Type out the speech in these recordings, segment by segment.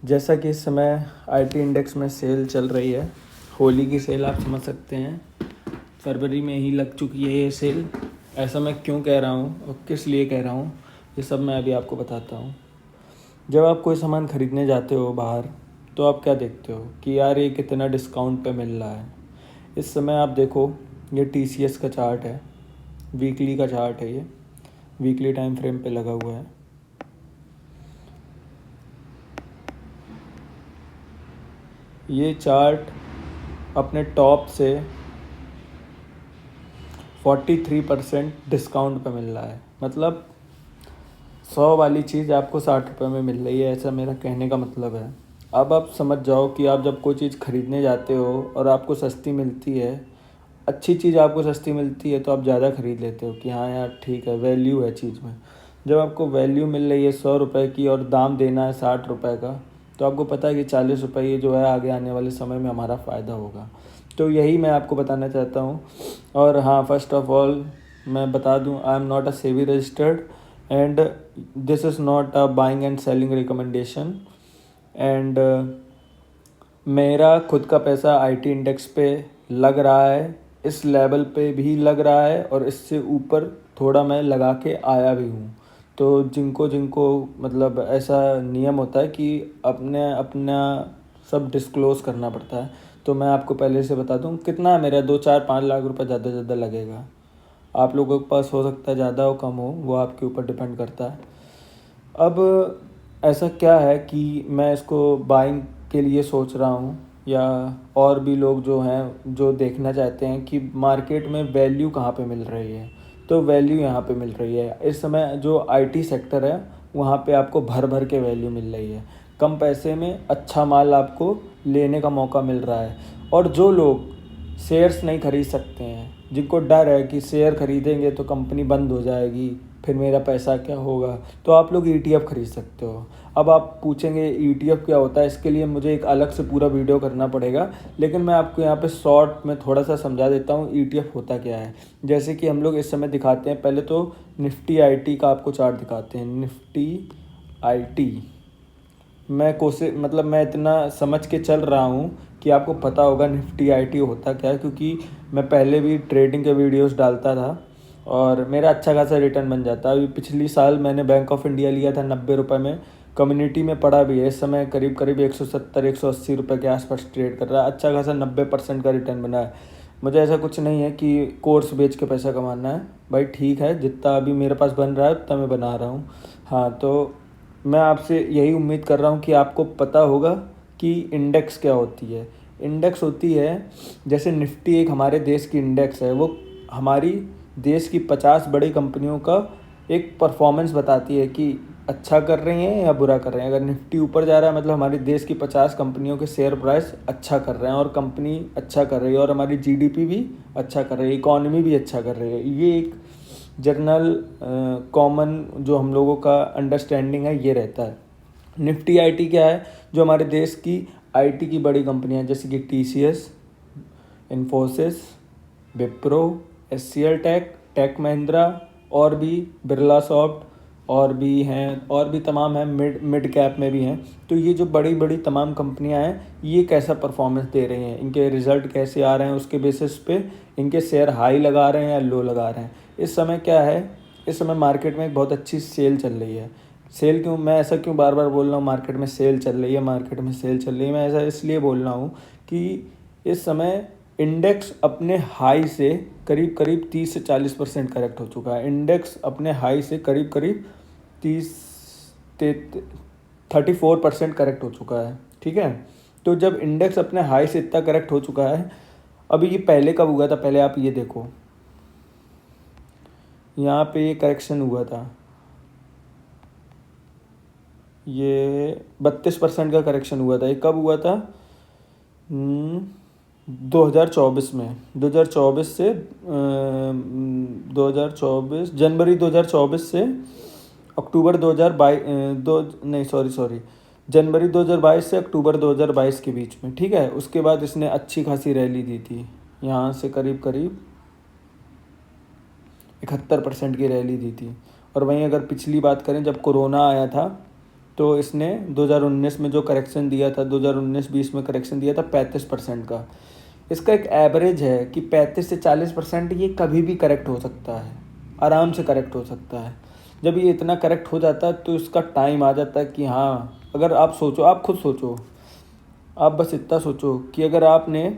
जैसा कि इस समय आईटी इंडेक्स में सेल चल रही है, होली की सेल आप समझ सकते हैं। फरवरी में ही लग चुकी है ये सेल। ऐसा मैं क्यों कह रहा हूँ और किस लिए कह रहा हूँ, ये सब मैं अभी आपको बताता हूँ। जब आप कोई सामान ख़रीदने जाते हो बाहर, तो आप क्या देखते हो कि यार ये कितना डिस्काउंट पे मिल रहा है। इस समय आप देखो, ये टीसीएस का चार्ट है, वीकली का चार्ट है, ये वीकली टाइम फ्रेम पे लगा हुआ है। ये चार्ट अपने टॉप से 43% डिस्काउंट पे मिल रहा है। मतलब 100 वाली चीज़ आपको 60 रुपये में मिल रही है, ऐसा मेरा कहने का मतलब है। अब आप समझ जाओ कि आप जब कोई चीज़ ख़रीदने जाते हो और आपको सस्ती मिलती है, अच्छी चीज़ आपको सस्ती मिलती है, तो आप ज़्यादा ख़रीद लेते हो कि हाँ यार ठीक है, वैल्यू है चीज़ में। जब आपको वैल्यू मिल रही है 100 रुपये की और दाम देना है 60 रुपये का, तो आपको पता है कि 40 रुपये ये जो है आगे आने वाले समय में हमारा फ़ायदा होगा। तो यही मैं आपको बताना चाहता हूँ। और हाँ, फर्स्ट ऑफ ऑल मैं बता दूँ, I am not a SEBI registered and this is not a buying and selling recommendation. And मेरा खुद का पैसा आईटी इंडेक्स पे लग रहा है, इस लेवल पे भी लग रहा है और इससे ऊपर थोड़ा मैं लगा के आया भी हूँ। तो जिनको जिनको मतलब ऐसा नियम होता है कि अपने अपना सब डिस्क्लोज़ करना पड़ता है, तो मैं आपको पहले से बता दूँ कितना है मेरा 2 4 5 लाख रुपए ज़्यादा से ज़्यादा लगेगा। आप लोगों के पास हो सकता है ज़्यादा हो कम हो, वो आपके ऊपर डिपेंड करता है। अब ऐसा क्या है कि मैं इसको बाइंग के लिए सोच रहा हूँ, या और भी लोग जो हैं जो देखना चाहते हैं कि मार्केट में वैल्यू कहाँ पे मिल रही है, तो वैल्यू यहाँ पे मिल रही है। इस समय जो आईटी सेक्टर है, वहाँ पे आपको भर भर के वैल्यू मिल रही है। कम पैसे में अच्छा माल आपको लेने का मौका मिल रहा है। और जो लोग शेयर्स नहीं खरीद सकते हैं, जिनको डर है कि शेयर खरीदेंगे तो कंपनी बंद हो जाएगी, फिर मेरा पैसा क्या होगा, तो आप लोग ईटीएफ खरीद सकते हो। अब आप पूछेंगे ईटीएफ क्या होता है, इसके लिए मुझे एक अलग से पूरा वीडियो करना पड़ेगा, लेकिन मैं आपको यहाँ पे शॉर्ट में थोड़ा सा समझा देता हूँ ईटीएफ होता क्या है। जैसे कि हम लोग इस समय दिखाते हैं, पहले तो निफ्टी आईटी का आपको चार्ट दिखाते हैं। निफ्टी आईटी मैं कोशिश मतलब मैं इतना समझ के चल रहा हूँ कि आपको पता होगा निफ्टी आईटी होता क्या है, क्योंकि मैं पहले भी ट्रेडिंग के वीडियोस डालता था और मेरा अच्छा खासा रिटर्न बन जाता। अभी पिछली साल मैंने बैंक ऑफ इंडिया लिया था 90 रुपये में, कम्युनिटी में पड़ा भी है। इस समय करीब करीब 170 180 रुपये के आसपास ट्रेड कर रहा है। अच्छा खासा 90% का रिटर्न बना है। मुझे ऐसा कुछ नहीं है कि कोर्स बेच के पैसा कमाना है भाई, ठीक है, जितना अभी मेरे पास बन रहा है उतना मैं बना रहा हूँ। हाँ, तो मैं आपसे यही उम्मीद कर रहा हूँ कि आपको पता होगा कि इंडेक्स क्या होती है। इंडेक्स होती है, जैसे निफ्टी एक हमारे देश की इंडेक्स है, वो हमारी देश की 50 बड़ी कंपनियों का एक परफॉर्मेंस बताती है कि अच्छा कर रही हैं या बुरा कर रहे हैं। अगर निफ्टी ऊपर जा रहा है मतलब हमारे देश की 50 कंपनियों के शेयर प्राइस अच्छा कर रहे हैं और कंपनी अच्छा कर रही है, और हमारी जीडीपी भी अच्छा कर रही है, इकॉनमी भी अच्छा कर रही है। ये एक जनरल कॉमन जो हम लोगों का अंडरस्टैंडिंग है, ये रहता है। निफ्टी आईटी क्या है, जो हमारे देश की आईटी की बड़ी कंपनियां जैसे कि TCS, Infosys, Wipro, HCL Tech, Tech Mahindra, और भी बिरला सॉफ्ट, और भी हैं, और भी तमाम हैं, मिड मिड कैप में भी हैं। तो ये जो बड़ी बड़ी तमाम कंपनियां हैं, ये कैसा परफॉर्मेंस दे रही हैं, इनके रिज़ल्ट कैसे आ रहे हैं, उसके बेसिस पे इनके शेयर हाई लगा रहे हैं या लो लगा रहे हैं। इस समय क्या है, इस समय मार्केट में एक बहुत अच्छी सेल चल रही है। सेल क्यों, मैं ऐसा क्यों बार बार बोल रहा हूँ मार्केट में सेल चल रही है, मार्केट में सेल चल रही है, मैं ऐसा इसलिए बोल रहा हूँ कि इस समय इंडेक्स अपने हाई से करीब करीब 30 से 40% करेक्ट हो चुका है। इंडेक्स अपने हाई से करीब करीब 34% करेक्ट हो चुका है, ठीक है। तो जब इंडेक्स अपने हाई से इतना करेक्ट हो चुका है, अभी ये पहले कब हुआ था, पहले आप ये देखो, यहाँ पे ये करेक्शन हुआ था, ये 32% का करेक्शन हुआ था। ये कब हुआ था, 2024 में, 2024 से 2024 जनवरी 2024 से अक्टूबर 2022, दो नहीं सॉरी जनवरी 2022 से अक्टूबर 2022 के बीच में, ठीक है। उसके बाद इसने अच्छी खासी रैली दी थी, यहाँ से करीब करीब 71% की रैली दी थी। और वहीं अगर पिछली बात करें, जब कोरोना आया था तो इसने 2019 में जो करेक्शन दिया था, 2019-20 में करेक्शन दिया था 35% का। इसका एक एवरेज है कि 35 से 40% ये कभी भी करेक्ट हो सकता है, आराम से करेक्ट हो सकता है। जब ये इतना करेक्ट हो जाता है तो इसका टाइम आ जाता है कि हाँ, अगर आप सोचो, आप खुद सोचो, आप बस इतना सोचो कि अगर आपने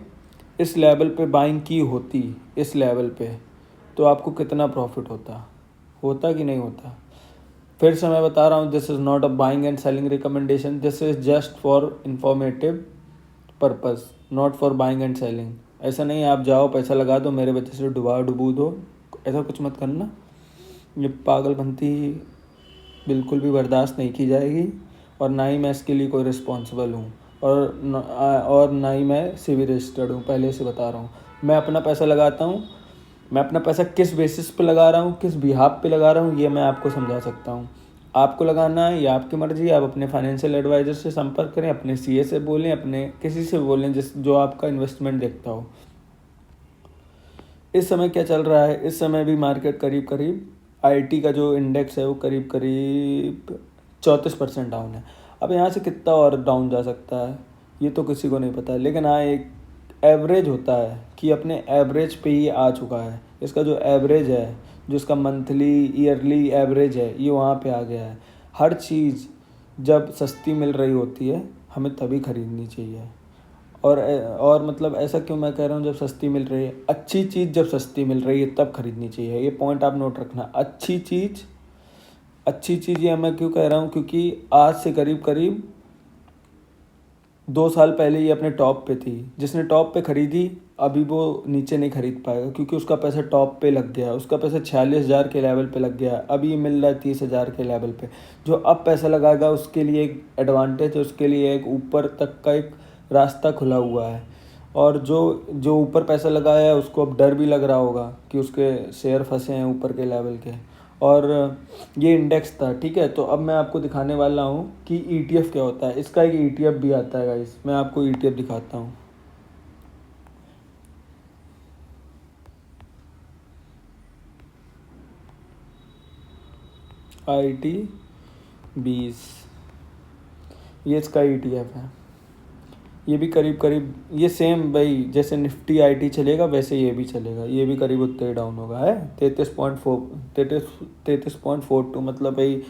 इस लेवल पे बाइंग की होती, इस लेवल पे, तो आपको कितना प्रॉफिट होता, होता कि नहीं होता। फिर से मैं बता रहा हूँ, this is not a buying and selling recommendation, this is just for informative purpose, not for buying and selling. ऐसा नहीं आप जाओ पैसा लगा दो, मेरे वजह से डुबू दो, ऐसा कुछ मत करना। ये पागलपंती बिल्कुल भी बर्दाश्त नहीं की जाएगी, और ना ही मैं इसके लिए कोई रिस्पॉन्सिबल हूँ, और ना ही मैं सिवी रजिस्टर्ड हूँ। पहले से बता रहा हूँ, मैं अपना पैसा लगाता हूँ, मैं अपना पैसा किस बेसिस पे लगा रहा हूँ, किस बिहाफ पे लगा रहा हूँ, ये मैं आपको समझा सकता हूँ। आपको लगाना है, ये आपकी मर्ज़ी। आप अपने फाइनेंशियल एडवाइज़र से संपर्क करें, अपने सीए से बोलें, अपने किसी से बोलें जो आपका इन्वेस्टमेंट देखता हो। इस समय क्या चल रहा है, इस समय भी मार्केट करीब करीब आईटी का जो इंडेक्स है वो करीब करीब 34% डाउन है। अब यहाँ से कितना और डाउन जा सकता है ये तो किसी को नहीं पता है, लेकिन हाँ एक एवरेज होता है कि अपने एवरेज पे ही आ चुका है। इसका जो एवरेज है, जो इसका मंथली ईयरली एवरेज है, ये वहाँ पे आ गया है। हर चीज़ जब सस्ती मिल रही होती है हमें तभी ख़रीदनी चाहिए। और मतलब ऐसा क्यों मैं कह रहा हूँ, जब सस्ती मिल रही है, अच्छी चीज़ जब सस्ती मिल रही है तब खरीदनी चाहिए। ये पॉइंट आप नोट रखना। अच्छी चीज़ ये मैं क्यों कह रहा हूँ, क्योंकि आज से करीब करीब 2 साल पहले ये अपने टॉप पे थी। जिसने टॉप पे ख़रीदी अभी वो नीचे नहीं खरीद पाएगा, क्योंकि उसका पैसा टॉप पे लग गया, उसका पैसा 46,000 के लेवल पे लग गया, अभी मिल रहा है 30,000 के लेवल पे। जो अब पैसा लगाएगा उसके लिए एक एडवांटेज है, उसके लिए एक ऊपर तक का एक रास्ता खुला हुआ है। और जो ऊपर पैसा लगाया है उसको अब डर भी लग रहा होगा कि उसके शेयर फंसे हैं ऊपर के लेवल के। और ये इंडेक्स था, ठीक है। तो अब मैं आपको दिखाने वाला हूँ कि ईटीएफ क्या होता है। इसका एक ईटीएफ भी आता है गाइस, मैं आपको ईटीएफ दिखाता हूँ। IT20, ये इसका ईटीएफ है। ये भी करीब करीब ये सेम भाई, जैसे निफ्टी आईटी चलेगा वैसे ये भी चलेगा। ये भी करीब उतना ही डाउन होगा, है 33.42, मतलब भाई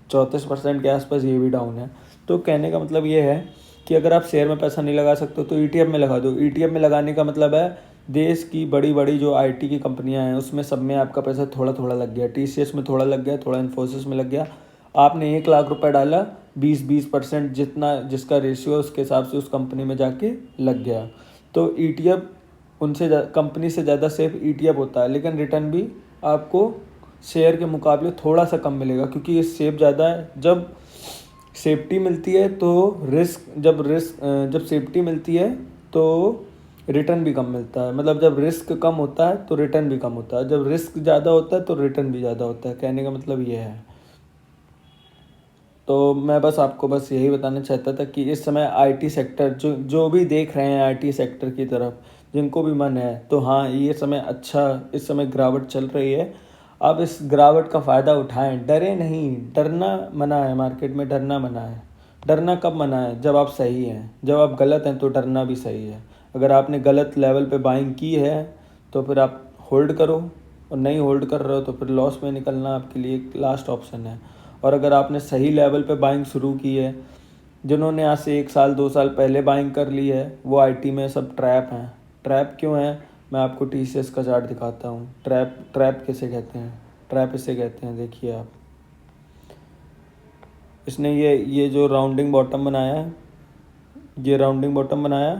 34% के आसपास ये भी डाउन है। तो कहने का मतलब ये है कि अगर आप शेयर में पैसा नहीं लगा सकते तो ईटीएफ में लगा दो। ईटीएफ में लगाने का मतलब है देश की बड़ी बड़ी जो आईटी की कंपनियां हैं उसमें सब में आपका पैसा थोड़ा थोड़ा लग गया। टीसीएस में थोड़ा लग गया, थोड़ा इन्फोसिस में लग गया। आपने 1 लाख रुपए डाला, 20% जितना जिसका रेशियो है उसके हिसाब से उस कंपनी में जाके लग गया। तो ईटीएफ उनसे कंपनी से ज़्यादा सेफ ईटीएफ होता है, लेकिन रिटर्न भी आपको शेयर के मुकाबले थोड़ा सा कम मिलेगा, क्योंकि ये सेफ ज़्यादा है। जब सेफ्टी मिलती है तो जब सेफ्टी मिलती है तो रिटर्न भी कम मिलता है। मतलब जब रिस्क कम होता है तो रिटर्न भी कम होता है, जब रिस्क ज़्यादा होता है तो रिटर्न भी ज़्यादा होता है। कहने का मतलब ये है। तो मैं बस आपको बस यही बताना चाहता था कि इस समय आईटी सेक्टर जो भी देख रहे हैं आईटी सेक्टर की तरफ, जिनको भी मन है, तो हाँ ये समय अच्छा, इस समय गिरावट चल रही है। अब इस गिरावट का फ़ायदा उठाएं, डरे नहीं। डरना मना है, मार्केट में डरना मना है। डरना कब मना है, जब आप सही हैं। जब आप गलत हैं तो डरना भी सही है। अगर आपने गलत लेवल पे बाइंग की है तो फिर आप होल्ड करो, और नहीं होल्ड कर रहे हो तो फिर लॉस में निकलना आपके लिए एक लास्ट ऑप्शन है। और अगर आपने सही लेवल पे बाइंग शुरू की है, जिन्होंने आज से 1 साल 2 साल पहले बाइंग कर ली है, वो आईटी में सब ट्रैप हैं। ट्रैप क्यों है, मैं आपको टीसीएस का चार्ट दिखाता हूँ। ट्रैप किसे कहते हैं, ट्रैप इसे कहते हैं, देखिए आप। इसने ये जो राउंडिंग बॉटम बनाया है, ये राउंडिंग बॉटम बनाया,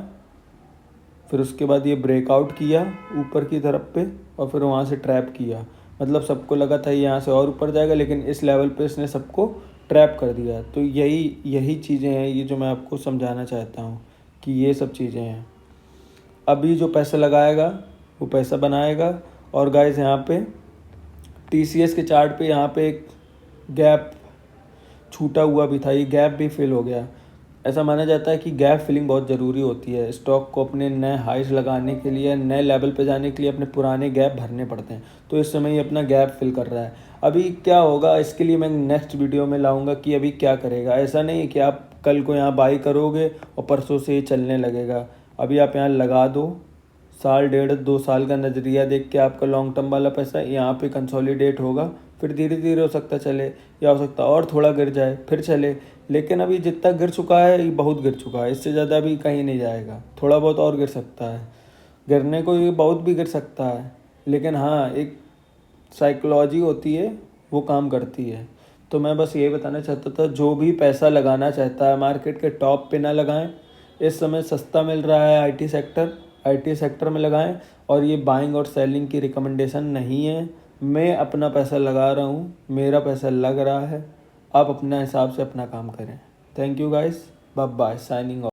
फिर उसके बाद ये ब्रेकआउट किया ऊपर की तरफ पे, और फिर वहाँ से ट्रैप किया। मतलब सबको लगा था यहाँ से और ऊपर जाएगा, लेकिन इस लेवल पे इसने सबको ट्रैप कर दिया। तो यही चीज़ें हैं ये जो मैं आपको समझाना चाहता हूँ कि ये सब चीज़ें हैं। अभी जो पैसा लगाएगा वो पैसा बनाएगा। और गाइस यहाँ पे टीसीएस के चार्ट पे यहाँ पे एक गैप छूटा हुआ भी था, ये गैप भी फिल हो गया। ऐसा माना जाता है कि गैप फिलिंग बहुत ज़रूरी होती है। स्टॉक को अपने नए हाइज लगाने के लिए, नए लेवल पे जाने के लिए अपने पुराने गैप भरने पड़ते हैं। तो इस समय ये अपना गैप फिल कर रहा है। अभी क्या होगा इसके लिए मैं नेक्स्ट वीडियो में लाऊंगा कि अभी क्या करेगा। ऐसा नहीं है कि आप कल को यहाँ बाई करोगे और परसों से ही चलने लगेगा। अभी आप यहाँ लगा दो, साल, 1.5-2 साल का नज़रिया देख के आपका लॉन्ग टर्म वाला पैसा यहाँ पे कंसोलिडेट होगा। फिर धीरे धीरे हो सकता चले, या हो सकता और थोड़ा गिर जाए फिर चले। लेकिन अभी जितना गिर चुका है ये बहुत गिर चुका है, इससे ज़्यादा अभी कहीं नहीं जाएगा। थोड़ा बहुत और गिर सकता है, गिरने को ये बहुत भी गिर सकता है। लेकिन हाँ, एक साइकोलॉजी होती है, वो काम करती है। तो मैं बस ये बताना चाहता था, जो भी पैसा लगाना चाहता है मार्केट के टॉप पे ना लगाएं। इस समय सस्ता मिल रहा है आईटी सेक्टर में लगाएं। और ये बाइंग और सेलिंग की रिकमेंडेशन नहीं है। मैं अपना पैसा लगा रहा हूँ, मेरा पैसा लग रहा है। आप अपना हिसाब से अपना काम करें। Thank you guys, bye bye, signing of.